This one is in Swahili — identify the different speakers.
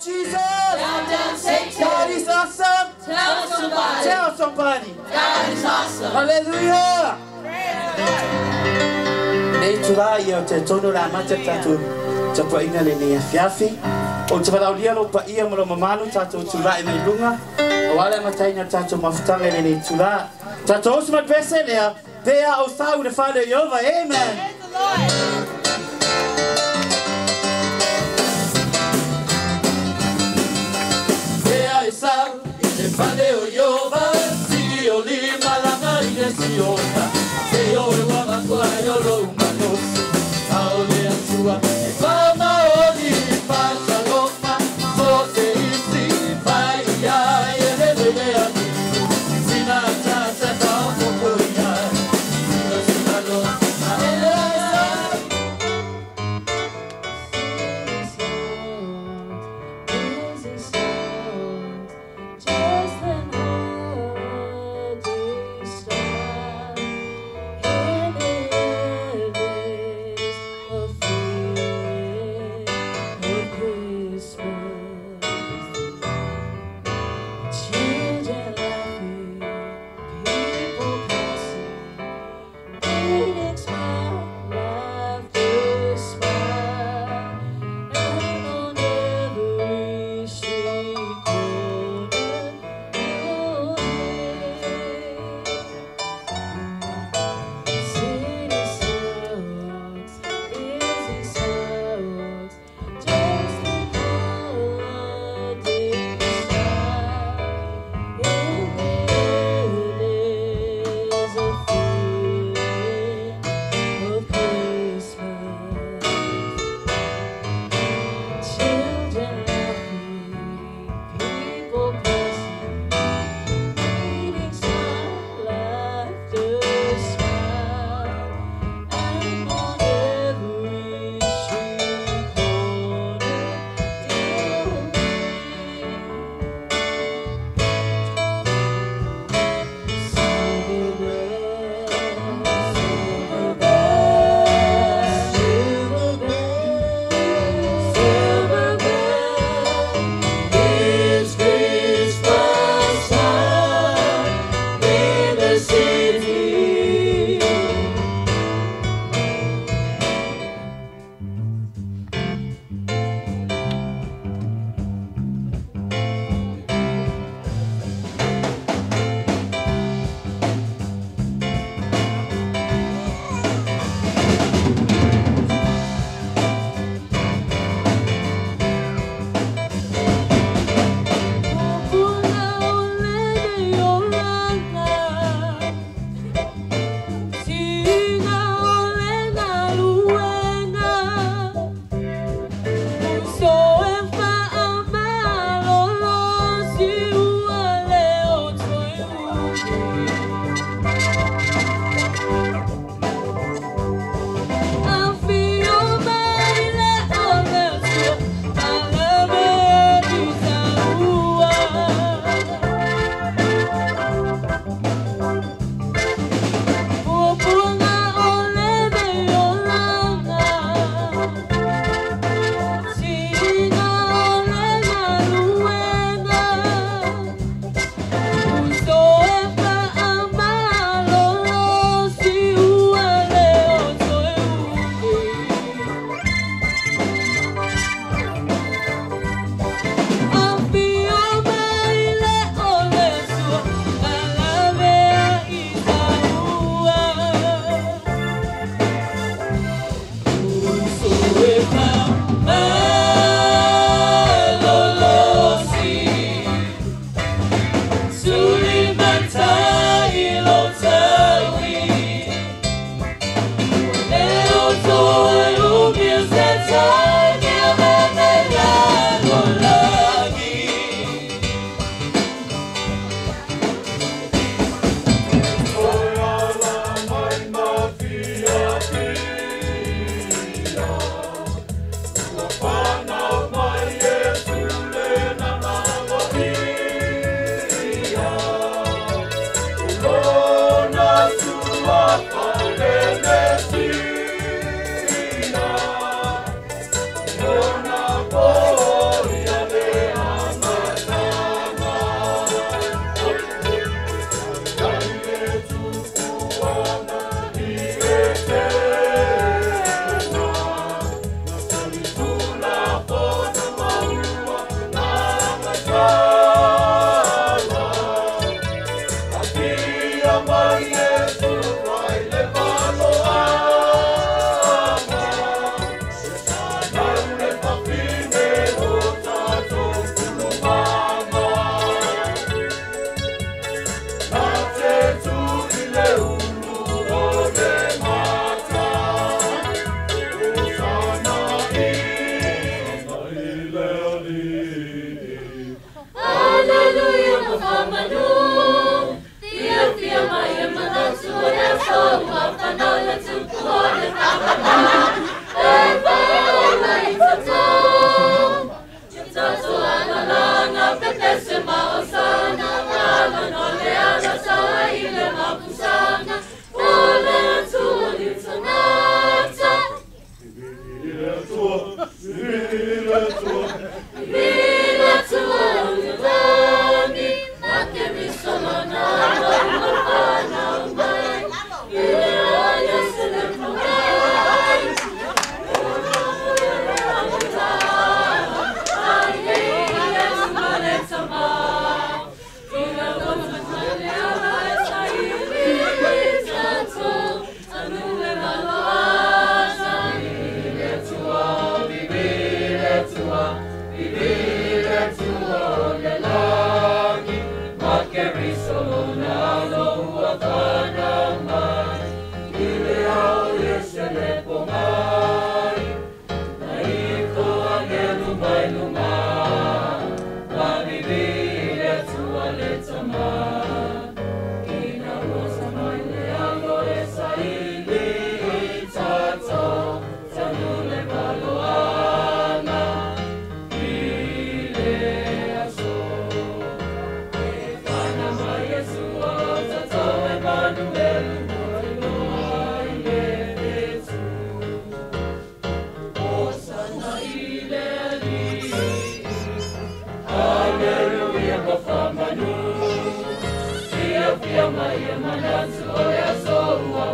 Speaker 1: Jesus.
Speaker 2: Down, down, Satan.
Speaker 1: God is awesome.
Speaker 2: Tell somebody.
Speaker 1: Tell somebody.
Speaker 2: God is awesome.
Speaker 1: Hallelujah. Nei tura ia o te tono la mata tatu te paina le ni afiafi o te paraulia lo pa ia mo lo mamanu tatu tura i mai lunga o ale mataina tatu mafutanga le nei tura tatu o sma pese lea pea o thau de Father Jehovah. Amen. Pea e sau de Father Jehovah si o lima la marina si ota se o e wama kwa yo lo umanosi ao le atua e fama o di pasa goma so se isi pai ya e le le ani sina tata ta o ko ya sina lo Maya manatsu ya so wa